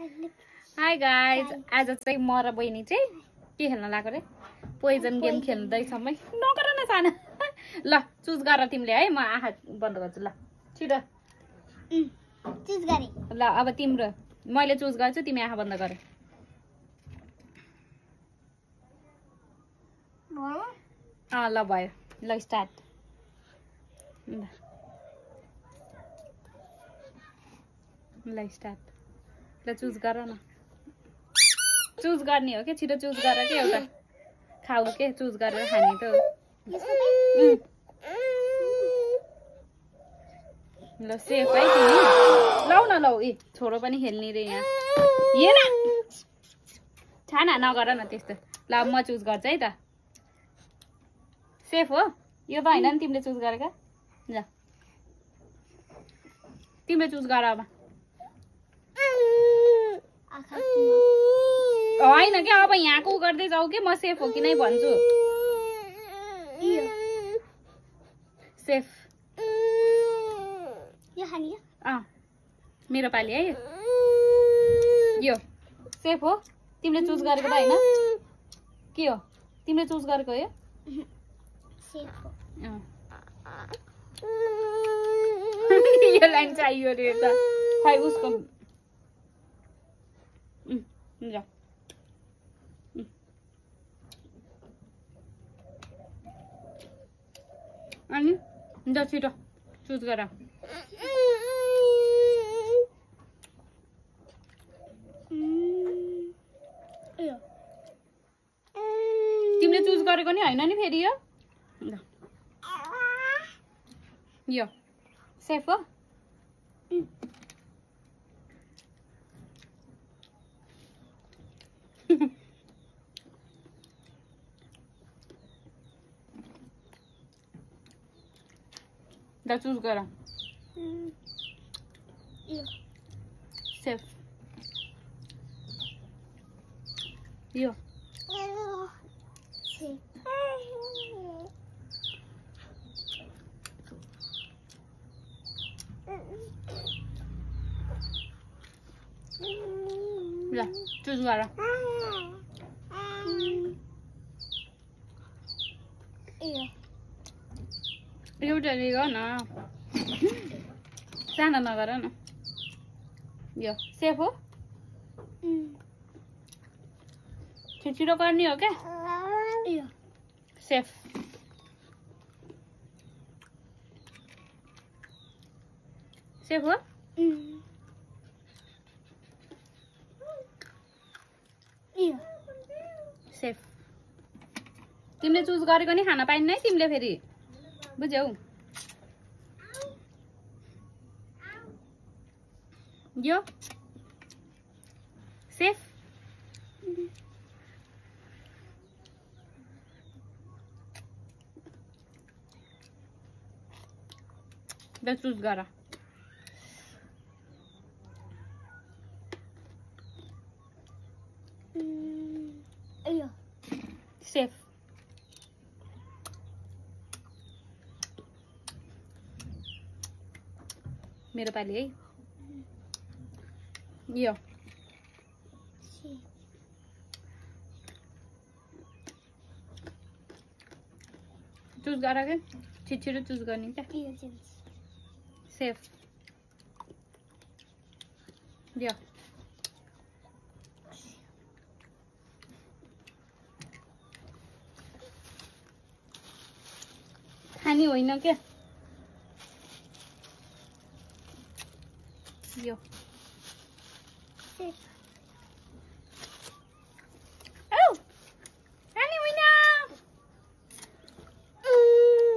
Hi guys, आज चाहिँ म र बहिनी चाहिँ के खेल्न लाग्यो रे? पोइजन गेम खेल्दैछौँ है। नगर न साना। ल चुज गर तिमीले है, म आँखा बन्द गर्छु। ल छिटो चुज गरे। ल अब तिम्रो, मैले चुज गर्छु, तिमी आँखा बन्द गर। ल भयो। ल स्टार्ट। ल स्टार्ट। ल चुज गर न। चुज गर्ने हो के? छिटो चुज गर के? एउटा खाऊ के? चुज गरेर खाने त हो। ल सेफ है तिमी। लौ न लौ। ए छोरो पनि खेल्ने रे यहाँ। हेर छाना नगर न त्यस्तो। ल म चुज गर्छु है त। सेफ हो यो त होइन नि तिमीले चुज गरेका? ल तिमीले चुज गर अब। होइन क्या, अब यहाँको गर्दै जाऊ के? म सेफ हो कि नै भन्छु। सेफ मेरो पाली है यो। सेफ हो तिमीले चुज गरेको त होइन? के हो तिमीले चुज गरेको हो यो? यो लाइन चाहियो रे त। खै उसको ल अनि ल छिटो चुज गर। तिमीले चुज गरेको नि होइन नि फेरि यो? यो सेफ हो? ल चुज गर। सेफ यो। ल चुज गर। एउटा लिग न, सानो नगर न। यो सेफ हो? छिटो गर्ने हो क्या? सेफ। सेफ हो? सेफ। तिमीले चुज गरेको नि खान पाइन्न है तिमीले फेरि, बुझ्यौ? यो सेफ। ल चुज गर। सेफ। मेरो पाली है यो। चुज गर के? छिटो चुज गर्ने क्या? सेफ यो। खानी होइन क्या? यो खानी होइन।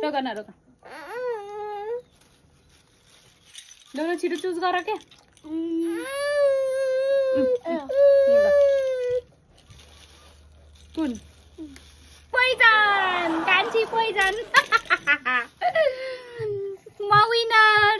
रोक न रोक। ल छिटो चुज गर के? कुन? पोइजन। कान्छी पोइजन। म विनर।